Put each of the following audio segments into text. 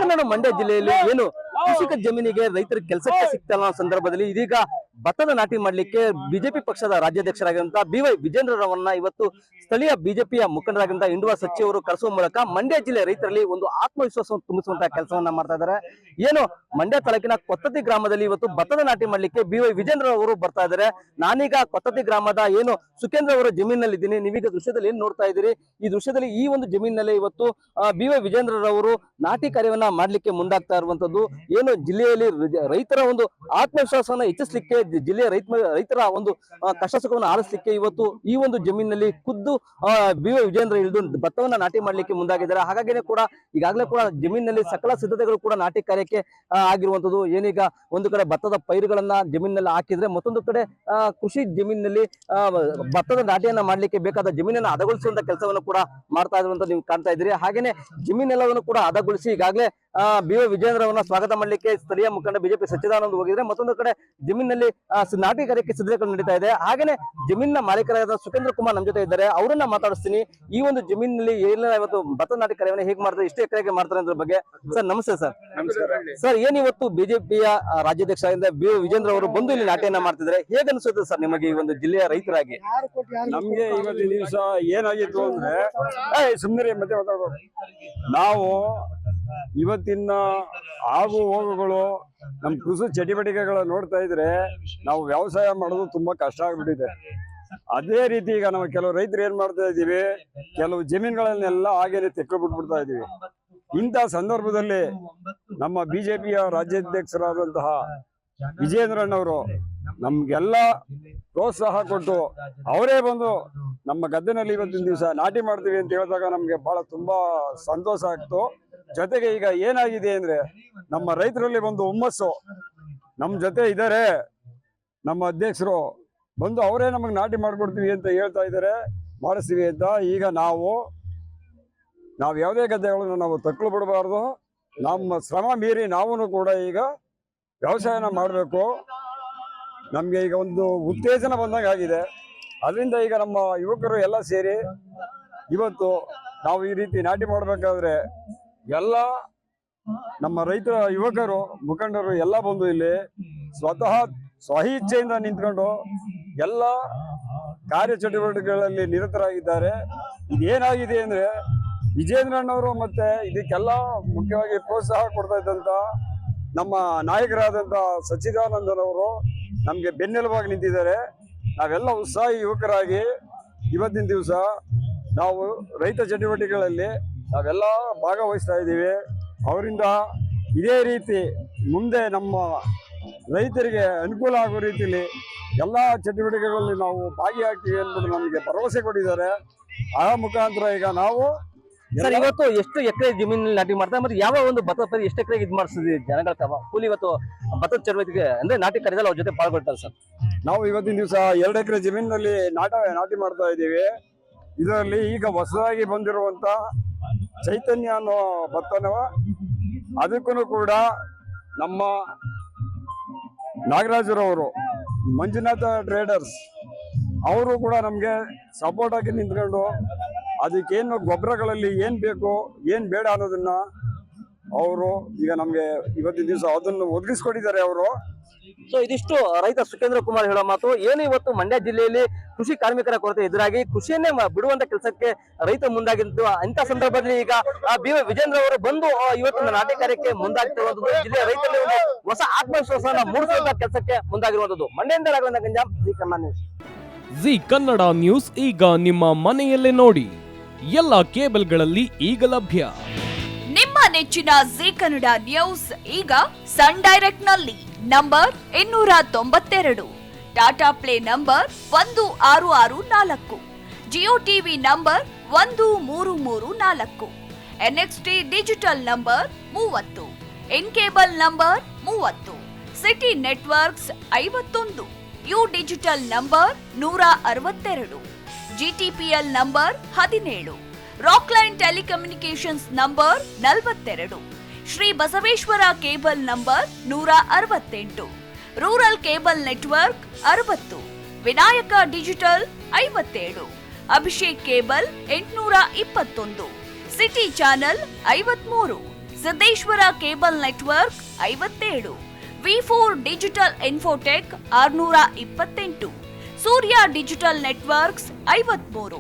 ಹಾಸನ ಮಂಡ್ಯ ಜಿಲ್ಲೆಯಲ್ಲಿ ಏನು ಕೃಷಿಕ ಜಮೀನಿಗೆ ರೈತರಿಗೆ ಕೆಲಸಕ್ಕೆ ಸಿಗ್ತಲ್ಲ ಸಂದರ್ಭದಲ್ಲಿ ಇದೀಗ ಭತ್ತದ ನಾಟಿ ಮಾಡ್ಲಿಕ್ಕೆ ಬಿಜೆಪಿ ಪಕ್ಷದ ರಾಜ್ಯಾಧ್ಯಕ್ಷರಾಗಿರುವಂತಹ BY ವಿಜೇಂದ್ರರವರನ್ನ ಇವತ್ತು ಸ್ಥಳೀಯ ಬಿಜೆಪಿಯ ಮುಖಂಡರಾಗಿರುವಂತಹ ಇಂಡುವ ಸಚಿವರು ಕರೆಸುವ ಮೂಲಕ ಮಂಡ್ಯ ಜಿಲ್ಲೆ ರೈತರಲ್ಲಿ ಒಂದು ಆತ್ಮವಿಶ್ವಾಸವನ್ನು ತುಂಬಿಸುವಂತಹ ಕೆಲಸವನ್ನ ಮಾಡ್ತಾ ಇದ್ದಾರೆ. ಏನು ಮಂಡ್ಯ ತಾಲೂಕಿನ ಕೊತ್ತತಿ ಗ್ರಾಮದಲ್ಲಿ ಇವತ್ತು ಭತ್ತದ ನಾಟಿ ಮಾಡ್ಲಿಕ್ಕೆ BY ವಿಜೇಂದ್ರ ಅವರು ಬರ್ತಾ ಇದ್ದಾರೆ. ನಾನೀಗ ಕೊತ್ತತಿ ಗ್ರಾಮದ ಏನು ಸುಖೇಂದ್ರ ಅವರ ಜಮೀನಲ್ಲಿ ಇದ್ದೀನಿ. ನೀವೀಗ ದೃಶ್ಯದಲ್ಲಿ ಏನ್ ನೋಡ್ತಾ ಇದ್ದೀರಿ, ಈ ದೃಶ್ಯದಲ್ಲಿ ಈ ಒಂದು ಜಮೀನಿನಲ್ಲಿ ಇವತ್ತು BY ವಿಜೇಂದ್ರರವರು ನಾಟಿ ಕಾರ್ಯವನ್ನ ಮಾಡ್ಲಿಕ್ಕೆ ಮುಂದಾಗ್ತಾ ಇರುವಂತದ್ದು. ಏನು ಜಿಲ್ಲೆಯಲ್ಲಿ ರೈತರ ಒಂದು ಆತ್ಮವಿಶ್ವಾಸವನ್ನ ಹೆಚ್ಚಿಸಲಿಕ್ಕೆ, ಜಿಲ್ಲೆಯ ರೈತರ ಒಂದು ಕಷ್ಟ ಸುಖವನ್ನು ಆಲಿಸಲಿಕ್ಕೆ ಇವತ್ತು ಈ ಒಂದು ಜಮೀನಿನಲ್ಲಿ ಖುದ್ದು BY ವಿಜೇಂದ್ರ ಇಳಿದು ಭತ್ತವನ್ನ ನಾಟಿ ಮಾಡ್ಲಿಕ್ಕೆ ಮುಂದಾಗಿದ್ದಾರೆ. ಹಾಗಾಗಿನೇ ಕೂಡ ಈಗಾಗಲೇ ಕೂಡ ಜಮೀನಿನಲ್ಲಿ ಸಕಲ ಸಿದ್ಧತೆಗಳು ಕೂಡ ನಾಟಿ ಕಾರ್ಯಕ್ಕೆ ಆಗಿರುವಂತದ್ದು. ಏನೀಗ ಒಂದು ಕಡೆ ಭತ್ತದ ಪೈರುಗಳನ್ನ ಜಮೀನಿನಲ್ಲಿ ಹಾಕಿದ್ರೆ, ಮತ್ತೊಂದು ಕಡೆ ಕೃಷಿ ಜಮೀನಿನಲ್ಲಿ ಭತ್ತದ ನಾಟಿಯನ್ನ ಮಾಡ್ಲಿಕ್ಕೆ ಬೇಕಾದ ಜಮೀನನ್ನ ಹದಗೊಳಿಸುವಂತ ಕೆಲಸವನ್ನು ಕೂಡ ಮಾಡ್ತಾ ಇರುವಂತ ನೀವು ಕಾಣ್ತಾ ಇದ್ದೀರಿ. ಹಾಗೇನೆ ಜಮೀನೆಲ್ಲವನ್ನು ಕೂಡ ಹದಗೊಳಿಸಿ ಈಗಾಗಲೇ BY ವಿಜೇಂದ್ರ ಅವರನ್ನ ಸ್ವಾಗತ ಮಾಡ್ಲಿಕ್ಕೆ ಸ್ಥಳೀಯ ಮುಖಂಡ ಬಿಜೆಪಿ ಸಚ್ಚಿದಾನಂದ ಹೋಗಿದ್ರೆ, ಮತ್ತೊಂದು ಕಡೆ ಜಮೀನಿನಲ್ಲಿ ನಾಟಿ ಕಾರ್ಯಕ್ಕೆ ಸಿದ್ಧತೆಗಳು ನಡೀತಾ ಇದೆ. ಹಾಗೇನೆ ಜಮೀನಿನ ಮಾಲೀಕರಾದ ಸುಖೇಂದ್ರ ಕುಮಾರ್ ನಮ್ಮ ಜೊತೆ ಇದ್ದಾರೆ, ಅವರನ್ನ ಮಾತಾಡಿಸ್ತೀನಿ. ಈ ಒಂದು ಜಮೀನಿನಲ್ಲಿ ಎಲ್ಲ ಇವತ್ತು ಭತ್ತ ನಾಟಿ ಕಾರ್ಯವನ್ನು ಹೇಗೆ ಮಾಡ್ತಾರೆ, ಎಷ್ಟು ಎಕರೆಗೆ ಮಾಡ್ತಾರೆ ಅನ್ನೋದ್ರ ಬಗ್ಗೆ. ಸರ್ ನಮಸ್ತೆ. ಸರ್ ಏನ್ ಇವತ್ತು ಬಿಜೆಪಿಯ ರಾಜ್ಯಾಧ್ಯಕ್ಷ BY ವಿಜೇಂದ್ರ ಅವರು ಬಂದು ಇಲ್ಲಿ ನಾಟಿಯನ್ನ ಮಾಡ್ತಿದ್ದಾರೆ, ಹೇಗೆ ಅನಿಸುತ್ತೆ ಸರ್ ನಿಮಗೆ ಈ ಒಂದು ಜಿಲ್ಲೆಯ ರೈತರಾಗಿ? ನಮ್ಗೆ ಇವತ್ತಿನ ದಿವಸ ಏನಾಗಿತ್ತು ಅಂದ್ರೆ ಸುಮ್ಮನೆ ಮತ್ತೆ ಮಾತಾಡ್ಬೋದು. ನಾವು ಇವತ್ತಿನ ಆಗು ಹೋಗುಗಳು ನಮ್ ಕೃಷಿ ಚಟುವಟಿಕೆಗಳ ನೋಡ್ತಾ ಇದ್ರೆ ನಾವು ವ್ಯವಸಾಯ ಮಾಡೋದು ತುಂಬಾ ಕಷ್ಟ ಆಗ್ಬಿಟ್ಟಿದೆ. ಅದೇ ರೀತಿ ಈಗ ನಾವು ಕೆಲವು ರೈತರು ಏನ್ ಮಾಡ್ತಾ ಇದೀವಿ, ಕೆಲವು ಜಮೀನುಗಳನ್ನೆಲ್ಲ ಹಾಗೇನೆ ತೆಕ್ಕೊಬಿಟ್ಬಿಡ್ತಾ ಇದೀವಿ. ಇಂಥ ಸಂದರ್ಭದಲ್ಲಿ ನಮ್ಮ ಬಿಜೆಪಿಯ ರಾಜ್ಯಾಧ್ಯಕ್ಷರಾದಂತಹ ವಿಜೇಂದ್ರಣ್ಣವರು ನಮ್ಗೆಲ್ಲ ಪ್ರೋತ್ಸಾಹ ಕೊಟ್ಟು ಅವರೇ ಬಂದು ನಮ್ಮ ಗದ್ದೆನಲ್ಲಿ ಇವತ್ತಿನ ದಿವಸ ನಾಟಿ ಮಾಡ್ತೀವಿ ಅಂತ ಹೇಳಿದಾಗ ನಮ್ಗೆ ಬಹಳ ತುಂಬಾ ಸಂತೋಷ ಆಗ್ತು. ಜೊತೆಗೆ ಈಗ ಏನಾಗಿದೆ ಅಂದ್ರೆ ನಮ್ಮ ರೈತರಲ್ಲಿ ಒಂದು ಹುಮ್ಮಸ್ಸು, ನಮ್ಮ ಜೊತೆ ಇದ್ದಾರೆ ನಮ್ಮ ಅಧ್ಯಕ್ಷರು ಬಂದು ಅವರೇ ನಮಗೆ ನಾಟಿ ಮಾಡ್ಕೊಡ್ತೀವಿ ಅಂತ ಹೇಳ್ತಾ ಇದ್ದಾರೆ, ಮಾಡಿಸ್ತೀವಿ ಅಂತ. ಈಗ ನಾವು ಯಾವುದೇ ಗದ್ದೆಗಳನ್ನು ನಾವು ತಕ್ಕಲು ಬಿಡಬಾರ್ದು, ನಮ್ಮ ಶ್ರಮ ಮೀರಿ ನಾವು ಕೂಡ ಈಗ ವ್ಯವಸಾಯನ ಮಾಡಬೇಕು. ನಮಗೆ ಈಗ ಒಂದು ಉತ್ತೇಜನ ಬಂದಂಗೆ ಆಗಿದೆ. ಅದರಿಂದ ಈಗ ನಮ್ಮ ಯುವಕರು ಎಲ್ಲ ಸೇರಿ ಇವತ್ತು ನಾವು ಈ ರೀತಿ ನಾಟಿ ಮಾಡಬೇಕಾದ್ರೆ ಎಲ್ಲ ನಮ್ಮ ರೈತರ ಯುವಕರು ಮುಖಂಡರು ಎಲ್ಲ ಬಂದು ಇಲ್ಲಿ ಸ್ವತಃ ಸ್ವಇಚ್ಛೆಯಿಂದ ನಿಂತ್ಕೊಂಡು ಎಲ್ಲ ಕಾರ್ಯಚಟುವಟಿಕೆಗಳಲ್ಲಿ ನಿರತರಾಗಿದ್ದಾರೆ. ಇದೇನಾಗಿದೆ ಅಂದ್ರೆ ವಿಜೇಂದ್ರಣ್ಣವರು ಮತ್ತೆ ಇದಕ್ಕೆಲ್ಲ ಮುಖ್ಯವಾಗಿ ಪ್ರೋತ್ಸಾಹ ಕೊಡ್ತಾ ಇದ್ದಂತ ನಮ್ಮ ನಾಯಕರಾದಂಥ ಸಚ್ಚಿದಾನಂದನವರು ನಮಗೆ ಬೆನ್ನೆಲುಬಾಗಿ ನಿಂತಿದ್ದಾರೆ. ನಾವೆಲ್ಲ ಉತ್ಸಾಹಿ ಯುವಕರಾಗಿ ಇವತ್ತಿನ ದಿವಸ ನಾವು ರೈತ ಚಟುವಟಿಕೆಗಳಲ್ಲಿ ನಾವೆಲ್ಲ ಭಾಗವಹಿಸ್ತಾ ಇದ್ದೀವಿ. ಅವರಿಂದ ಇದೇ ರೀತಿ ಮುಂದೆ ನಮ್ಮ ರೈತರಿಗೆ ಅನುಕೂಲ ಆಗೋ ರೀತಿಯಲ್ಲಿ ಎಲ್ಲ ಚಟುವಟಿಕೆಗಳಲ್ಲಿ ನಾವು ಭಾಗಿಯಾಗ್ತೀವಿ ಅಂದ್ಬಿಟ್ಟು ನಮಗೆ ಭರವಸೆ ಕೊಟ್ಟಿದ್ದಾರೆ. ಆ ಮುಖಾಂತರ ಈಗ ನಾವು ಸರ್ ಇವತ್ತು ಎಷ್ಟು ಎಕರೆ ಜಮೀನಲ್ಲಿ ನಾಟಿ ಮಾಡ್ತಾರೆ, ಮತ್ತೆ ಯಾವ ಒಂದು ಭತ್ತದ ಪೈರು ಎಷ್ಟು ಎಕರೆಗೆ ಇದು ಮಾಡಿಸಿದ್ವಿ ಜನಗಳ ಕೂಲಿ ಇವತ್ತು ಭತ್ತದ ಚಟುವಟಿಕೆ ಅಂದ್ರೆ ನಾಟಿ ಕಾರ್ಯದಲ್ಲಿ ಅವ್ರ ಜೊತೆ ಪಾಲ್ಗೊಳ್ತಾರೆ ಸರ್? ನಾವು ಇವತ್ತಿನ ದಿವಸ 2 ಎಕರೆ ಜಮೀನಿನಲ್ಲಿ ನಾಟಿ ಮಾಡ್ತಾ ಇದ್ದೀವಿ. ಇದರಲ್ಲಿ ಈಗ ಹೊಸದಾಗಿ ಬಂದಿರುವಂತ ಚೈತನ್ಯ ಅನ್ನೋ ಭತ್ತನವ, ಅದಕ್ಕೂ ಕೂಡ ನಮ್ಮ ನಾಗರಾಜರವರು ಮಂಜುನಾಥ ಟ್ರೇಡರ್ಸ್ ಅವರು ಕೂಡ ನಮಗೆ ಸಪೋರ್ಟ್ ಆಗಿ ನಿಂತ್ಕೊಂಡು ಅದಕ್ಕೇನು ಗೊಬ್ಬರಗಳಲ್ಲಿ ಏನ್ ಬೇಕು ಏನ್ ಬೇಡ ಅನ್ನೋದನ್ನ ಅವರು ಈಗ ನಮ್ಗೆ ಇವತ್ತಿನ ದಿವಸ ಅದನ್ನು ಒದಗಿಸ್ಕೊಟ್ಟಿದ್ದಾರೆ ಅವರು. ಸೊ ಇದಿಷ್ಟು ರೈತ ಸುಖೇಂದ್ರ ಕುಮಾರ್ ಹೇಳೋ ಮಾತು. ಏನು ಇವತ್ತು ಮಂಡ್ಯ ಜಿಲ್ಲೆಯಲ್ಲಿ ಕೃಷಿ ಕಾರ್ಮಿಕರ ಕೊರತೆ ಎದುರಾಗಿ ಕೃಷಿಯನ್ನೇ ಬಿಡುವಂತ ಕೆಲಸಕ್ಕೆ ರೈತ ಮುಂದಾಗಿದ್ದು, ಅಂತ ಸಂದರ್ಭದಲ್ಲಿ ಈಗ BY ವಿಜೇಂದ್ರ ಅವರು ಬಂದು ಇವತ್ತಿನ ನಾಟಿ ಕಾರ್ಯಕ್ಕೆ ಮುಂದಾಗ್ತಿರುವಂತದ್ದು ಜಿಲ್ಲೆಯ ರೈತರಲ್ಲಿ ಒಂದು ಹೊಸ ಆತ್ಮವಿಶ್ವಾಸವನ್ನ ಮೂಡಿಸುವಂತ ಕೆಲಸಕ್ಕೆ ಮುಂದಾಗಿರುವಂತದ್ದು. ಮಂಡ್ಯದಿಂದ Raghavendra Ganjam, G Kannada news. G Kannada news ಈಗ ನಿಮ್ಮ ಮನೆಯಲ್ಲೇ ನೋಡಿ, ಎಲ್ಲ ಕೇಬಲ್ಗಳಲ್ಲಿ ಈಗ ಲಭ್ಯ. ನಿಮ್ಮ ನೆಚ್ಚಿನ ಜಿ ಕನ್ನಡ ನ್ಯೂಸ್ ಈಗ ಸನ್ ಡೈರೆಕ್ಟ್ ನಲ್ಲಿ number 292, Tata play number 1664, Jio TV number 1334, NXT digital number 30, in cable number 30, city networks 51, U digital number 162, GTPL number 17, Rockline telecommunications number 42, Shri Basaveshwara cable number 168, rural cable network 60, Vinayaka digital 57, Abhishek cable 821, city channel 53, Siddeshwara cable network 57, V4 digital Infotech 628, Surya digital networks 53,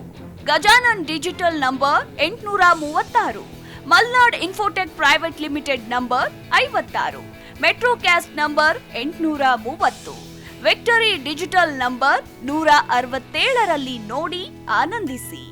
Gajanan digital number 836, Malnad Infotech Private Limited number 56, Metrocast number 830, Victory Digital number 167ರಲ್ಲಿ ನೋಡಿ ಆನಂದಿಸಿ.